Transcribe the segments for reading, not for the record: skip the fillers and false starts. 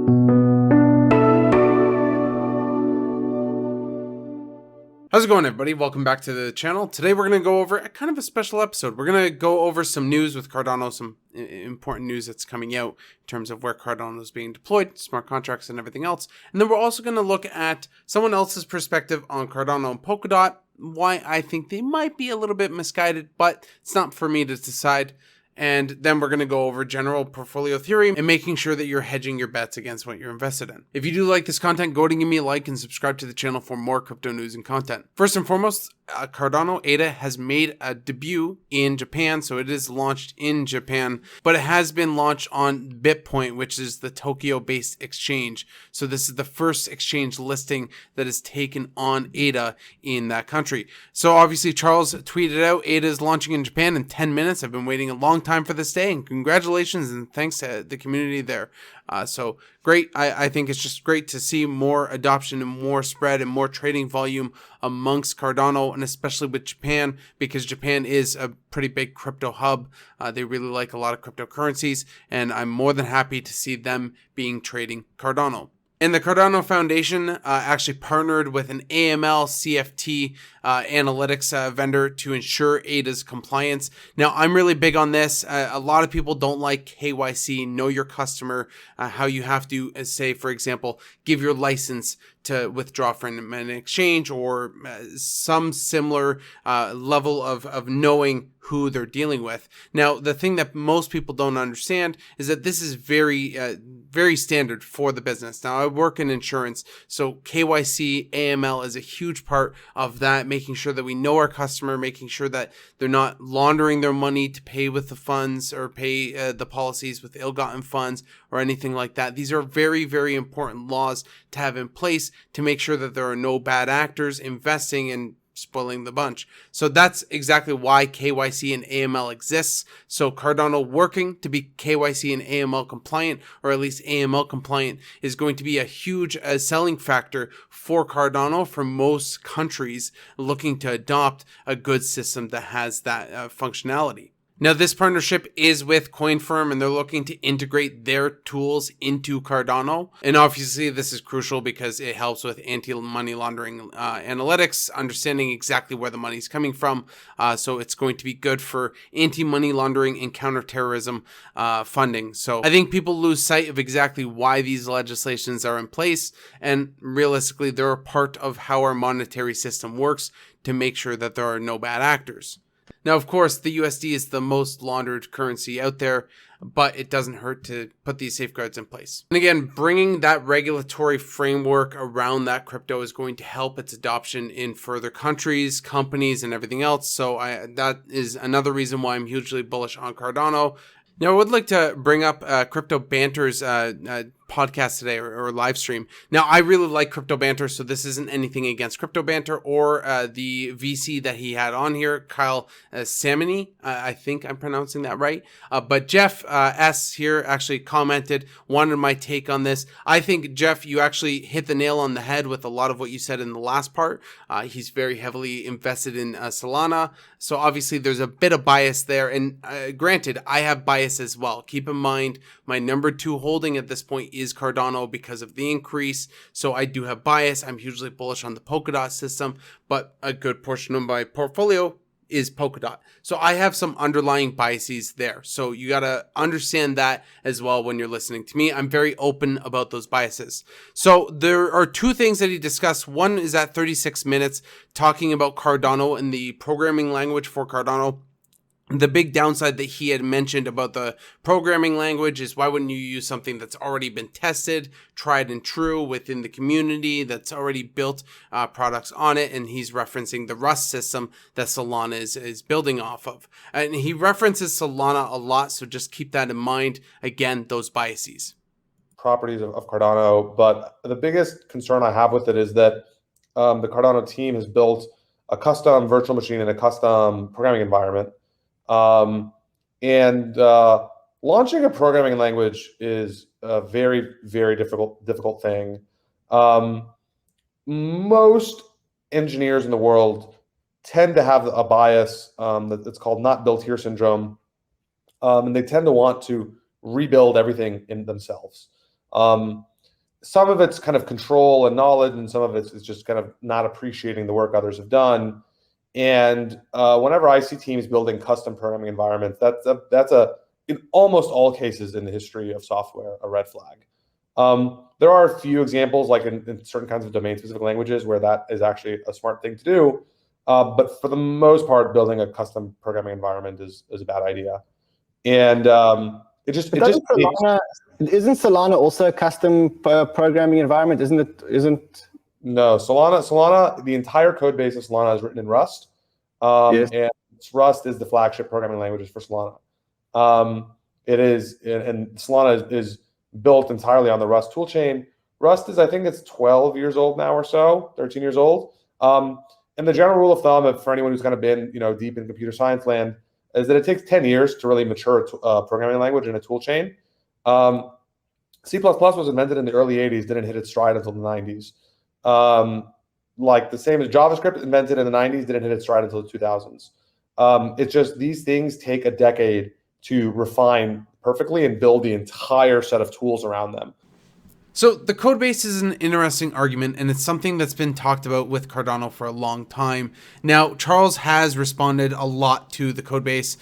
How's it going, everybody? Welcome back to the channel. Today we're going to go over a kind of a special episode. We're going to go over some news with Cardano, some important news that's coming out in terms of where Cardano is being deployed, smart contracts and everything else. And then we're also going to look at someone else's perspective on Cardano and Polkadot, why I think they might be a little bit misguided, but it's not for me to decide. And then we're going to go over general portfolio theory and making sure that you're hedging your bets against what you're invested in. If you do like this content, go ahead and give me a like and subscribe to the channel for more crypto news and content. First and foremost, Cardano ADA has made a debut in Japan, so it is launched in Japan, but it has been launched on BitPoint, which is the Tokyo-based exchange. So this is the first exchange listing that is taken on ADA in that country. So obviously Charles tweeted out, ADA is launching in Japan in 10 minutes. I've been waiting a long time for this day, and congratulations and thanks to the community there. So great. I think it's just great to see more adoption and more spread and more trading volume amongst Cardano, and especially with Japan, because Japan is a pretty big crypto hub. They really like a lot of cryptocurrencies, and I'm more than happy to see them being trading Cardano. And the Cardano Foundation actually partnered with an AML CFT analytics vendor to ensure ADA's compliance. Now, I'm really big on this. A lot of people don't like KYC, know your customer, how you have to, say, for example, give your license to withdraw from an exchange or some similar level of knowing who they're dealing with. Now, the thing that most people don't understand is that this is very standard for the business. Now, I work in insurance, so KYC, AML is a huge part of that, making sure that we know our customer, making sure that they're not laundering their money to pay with the funds or pay the policies with ill-gotten funds or anything like that. These are very, very important laws to have in place to make sure that there are no bad actors investing and spoiling the bunch. So that's exactly why KYC and AML exists. So Cardano working to be KYC and AML compliant, or at least AML compliant, is going to be a huge selling factor for Cardano for most countries looking to adopt a good system that has that functionality. Now, this partnership is with CoinFirm, and they're looking to integrate their tools into Cardano. And obviously, this is crucial because it helps with anti-money laundering analytics, understanding exactly where the money is coming from. So it's going to be good for anti-money laundering and counterterrorism funding. So I think people lose sight of exactly why these legislations are in place. And realistically, they're a part of how our monetary system works to make sure that there are no bad actors. Now, of course, the USD is the most laundered currency out there, but it doesn't hurt to put these safeguards in place. And again, bringing that regulatory framework around that crypto is going to help its adoption in further countries, companies, and everything else. So that is another reason why I'm hugely bullish on Cardano. Now, I would like to bring up Crypto Banter's podcast today or live stream. Now, I really like Crypto Banter, so this isn't anything against Crypto Banter or the VC that he had on here, Kyle Samini. I think I'm pronouncing that right. But Jeff S. here actually commented, wanted my take on this. I think, Jeff, you actually hit the nail on the head with a lot of what you said in the last part. He's very heavily invested in Solana, so obviously there's a bit of bias there. And granted, I have bias as well. Keep in mind, my number 2 holding at this point is Cardano because of the increase. So I do have bias. I'm hugely bullish on the Polkadot system, but a good portion of my portfolio is Polkadot. So I have some underlying biases there. So you got to understand that as well when you're listening to me. I'm very open about those biases. So there are 2 things that he discussed. One is at 36 minutes talking about Cardano and the programming language for Cardano. The big downside that he had mentioned about the programming language is why wouldn't you use something that's already been tested, tried and true within the community, that's already built products on it. And he's referencing the Rust system that Solana is building off of. And he references Solana a lot, so just keep that in mind. Again, those biases. Properties of Cardano, but the biggest concern I have with it is that the Cardano team has built a custom virtual machine and a custom programming environment. Launching a programming language is a very, very difficult thing. Most engineers in the world tend to have a bias that's called not built here syndrome, and they tend to want to rebuild everything in themselves. some of it's kind of control and knowledge, and some of it's is just kind of not appreciating the work others have done. And whenever I see teams building custom programming environments, that's in almost all cases in the history of software, a red flag. There are a few examples, like in certain kinds of domain-specific languages, where that is actually a smart thing to do. But for the most part, building a custom programming environment is a bad idea. And isn't Solana also a custom programming environment? Isn't No, Solana, the entire code base of Solana is written in Rust. Yes. And Rust is the flagship programming languages for Solana. It is, and Solana is built entirely on the Rust toolchain. Rust is, I think it's 12 years old now or so, 13 years old. And the general rule of thumb for anyone who's kind of been, deep in computer science land is that it takes 10 years to really mature a programming language in a toolchain. C++ was invented in the early 80s, didn't hit its stride until the 90s. Like the same as JavaScript, invented in the 90s, didn't hit its stride until the 2000s. It's just these things take a decade to refine perfectly and build the entire set of tools around them. So the code base is an interesting argument, and it's something that's been talked about with Cardano for a long time. Now, Charles has responded a lot to the code base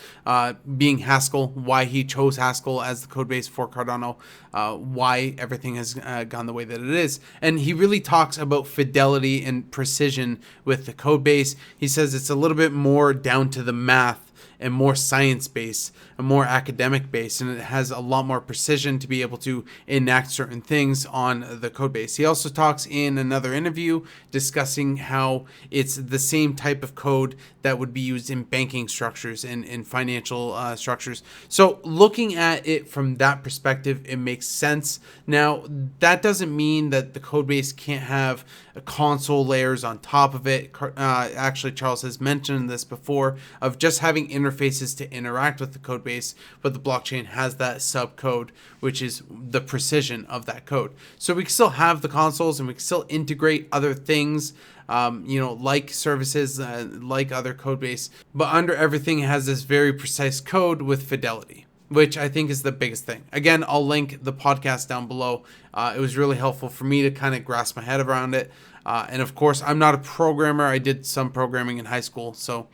being Haskell, why he chose Haskell as the code base for Cardano, why everything has gone the way that it is. And he really talks about fidelity and precision with the code base. He says it's a little bit more down to the math and more science-based and more academic-based, and it has a lot more precision to be able to enact certain things on the code base. He also talks in another interview discussing how it's the same type of code that would be used in banking structures and in financial structures. So looking at it from that perspective, it makes sense. Now, that doesn't mean that the code base can't have console layers on top of it. Actually, Charles has mentioned this before, of just having interfaces to interact with the code base, but the blockchain has that subcode, which is the precision of that code. So we can still have the consoles and we can still integrate other things, like services, like other code base, but under everything it has this very precise code with fidelity, which I think is the biggest thing. Again, I'll link the podcast down below. It was really helpful for me to kind of grasp my head around it. And of course, I'm not a programmer. I did some programming in high school, so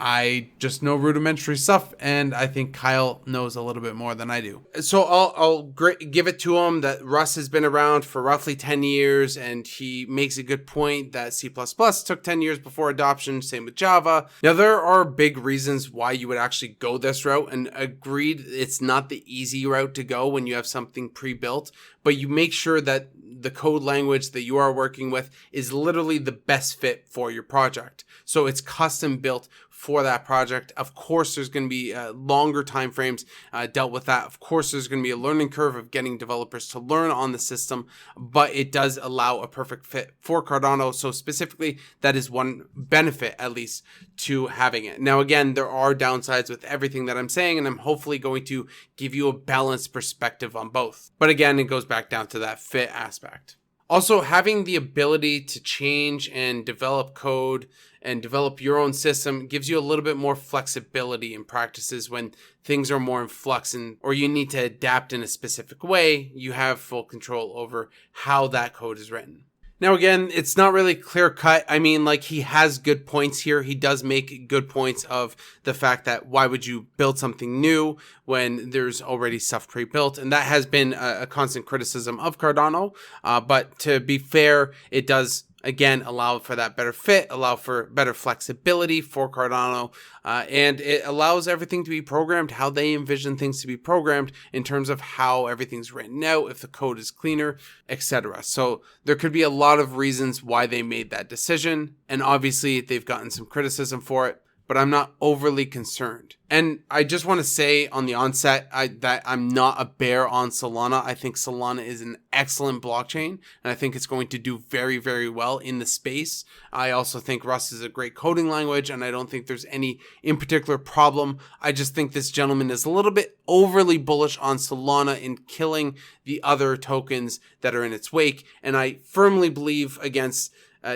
I just know rudimentary stuff, and I think Kyle knows a little bit more than I do. So I'll give it to him that Russ has been around for roughly 10 years, and he makes a good point that C++ took 10 years before adoption, same with Java. Now, there are big reasons why you would actually go this route, and agreed, it's not the easy route to go when you have something pre-built, but you make sure that the code language that you are working with is literally the best fit for your project. So it's custom built for that project. Of course, there's going to be longer time frames dealt with that. Of course, there's going to be a learning curve of getting developers to learn on the system, but it does allow a perfect fit for Cardano. So specifically, that is one benefit, at least, to having it. Now, again, there are downsides with everything that I'm saying, and I'm hopefully going to give you a balanced perspective on both. But again, it goes back down to that fit aspect. Also, having the ability to change and develop code and develop your own system gives you a little bit more flexibility in practices when things are more in flux or you need to adapt in a specific way. You have full control over how that code is written. Now, again, it's not really clear cut. I mean, like, he has good points here. He does make good points of the fact that why would you build something new when there's already stuff pre-built? And that has been a constant criticism of Cardano. But to be fair, it does, again, allow for that better fit, allow for better flexibility for Cardano, and it allows everything to be programmed how they envision things to be programmed in terms of how everything's written out, if the code is cleaner, etc. So there could be a lot of reasons why they made that decision, and obviously they've gotten some criticism for it, but I'm not overly concerned. And I just want to say on the onset that I'm not a bear on Solana. I think Solana is an excellent blockchain, and I think it's going to do very, very well in the space. I also think Rust is a great coding language, and I don't think there's any in particular problem. I just think this gentleman is a little bit overly bullish on Solana in killing the other tokens that are in its wake, and I firmly believe against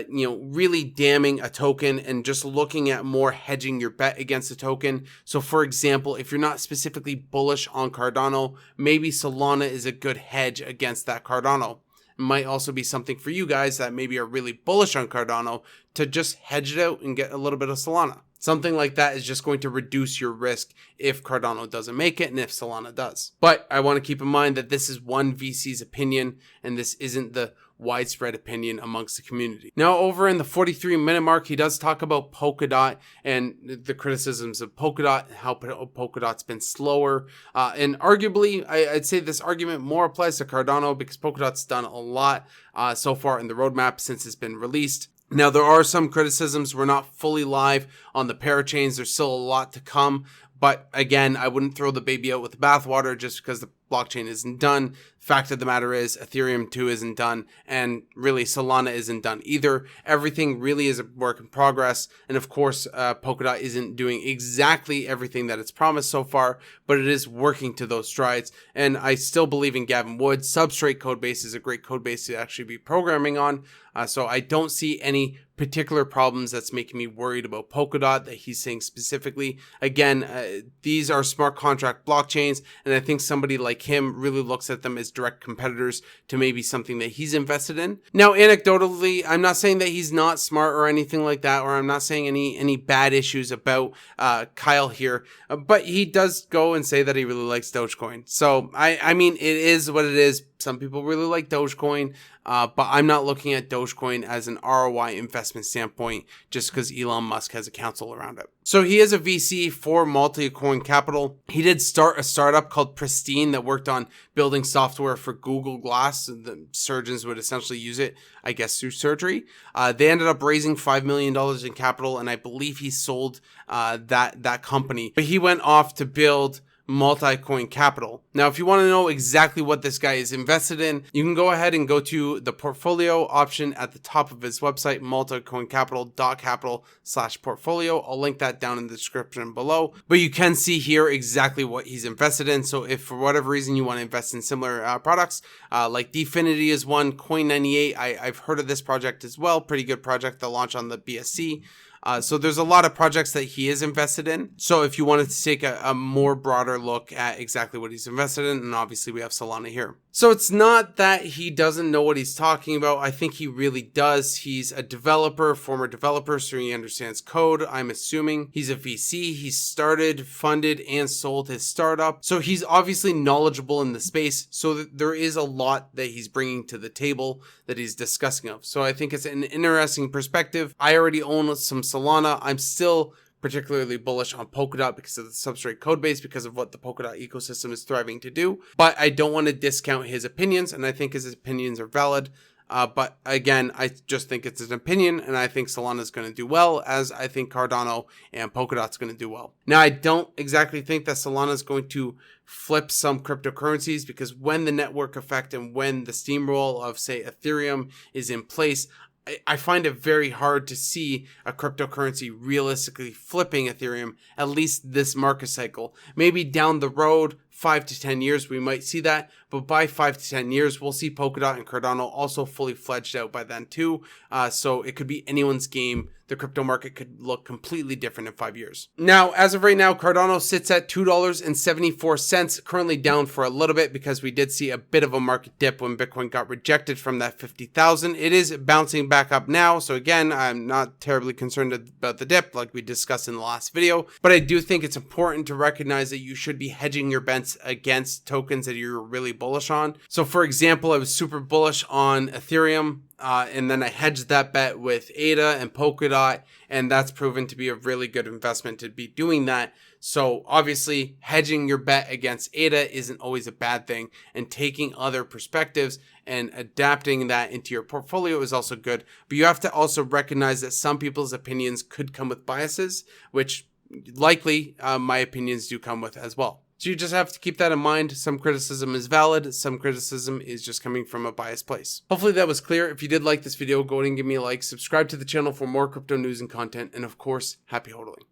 really damning a token and just looking at more hedging your bet against a token. So for example, if you're not specifically bullish on Cardano, maybe Solana is a good hedge against that Cardano. It might also be something for you guys that maybe are really bullish on Cardano to just hedge it out and get a little bit of Solana. Something like that is just going to reduce your risk if Cardano doesn't make it and if Solana does. But I want to keep in mind that this is one VC's opinion and this isn't the widespread opinion amongst the community. Now, over in the 43-minute mark, he does talk about Polkadot and the criticisms of Polkadot, how Polkadot's been slower. And arguably, I'd say this argument more applies to Cardano because Polkadot's done a lot so far in the roadmap since it's been released. Now, there are some criticisms. We're not fully live on the parachains. There's still a lot to come. But again, I wouldn't throw the baby out with the bathwater just because the blockchain isn't done. Fact of the matter is Ethereum 2 isn't done, and really Solana isn't done either. Everything really is a work in progress. And of course, Polkadot isn't doing exactly everything that it's promised so far, but it is working to those strides. And I still believe in Gavin Wood. Substrate codebase is a great codebase to actually be programming on. So I don't see any particular problems that's making me worried about Polkadot that he's saying specifically. Again, these are smart contract blockchains, and I think somebody like him really looks at them as direct competitors to maybe something that he's invested in. Now, anecdotally, I'm not saying that he's not smart or anything like that, or I'm not saying any bad issues about Kyle here, but he does go and say that he really likes Dogecoin. So, I mean, it is what it is. Some people really like Dogecoin, but I'm not looking at Dogecoin as an ROI investment standpoint just because Elon Musk has a council around it. So he is a VC for Multicoin Capital. He did start a startup called Pristine that worked on building software for Google Glass. The surgeons would essentially use it, I guess, through surgery. They ended up raising $5 million in capital, and I believe he sold that company. But he went off to build Multicoin Capital. Now, if you want to know exactly what this guy is invested in, you can go ahead and go to the portfolio option at the top of his website, multicoincapital.capital/portfolio. I'll link that down in the description below, but you can see here exactly what he's invested in. So if for whatever reason you want to invest in similar products, like Dfinity is one, Coin98, I've heard of this project as well. Pretty good project. They'll launch on the BSC. So there's a lot of projects that he is invested in. So if you wanted to take a more broader look at exactly what he's invested in, and obviously we have Solana here. So it's not that he doesn't know what he's talking about. I think he really does. He's a developer, former developer, so he understands code. I'm assuming he's a VC. He started, funded, and sold his startup. So he's obviously knowledgeable in the space. So there is a lot that he's bringing to the table that he's discussing of. So I think it's an interesting perspective. I already own some Solana. I'm still particularly bullish on Polkadot because of the substrate codebase, because of what the Polkadot ecosystem is thriving to do. But I don't want to discount his opinions, and I think his opinions are valid. But again, I just think it's an opinion, and I think Solana is going to do well, as I think Cardano and Polkadot's going to do well. Now, I don't exactly think that Solana is going to flip some cryptocurrencies, because when the network effect and when the steamroll of, say, Ethereum is in place, I find it very hard to see a cryptocurrency realistically flipping Ethereum, at least this market cycle. Maybe down the road, 5 to 10 years, we might see that. But by 5 to 10 years, we'll see Polkadot and Cardano also fully fledged out by then too. So it could be anyone's game. The crypto market could look completely different in 5 years. Now, as of right now, Cardano sits at $2.74, currently down for a little bit because we did see a bit of a market dip when Bitcoin got rejected from that 50,000. It is bouncing back up now. So again, I'm not terribly concerned about the dip like we discussed in the last video, but I do think it's important to recognize that you should be hedging your bets against tokens that you're really bullish on. So for example, I was super bullish on Ethereum, and then I hedged that bet with ADA and Polkadot, and that's proven to be a really good investment to be doing that. So obviously hedging your bet against ADA isn't always a bad thing, and taking other perspectives and adapting that into your portfolio is also good. But you have to also recognize that some people's opinions could come with biases, which likely my opinions do come with as well. So you just have to keep that in mind. Some criticism is valid. Some criticism is just coming from a biased place. Hopefully that was clear. If you did like this video, go ahead and give me a like. Subscribe to the channel for more crypto news and content. And of course, happy hodling.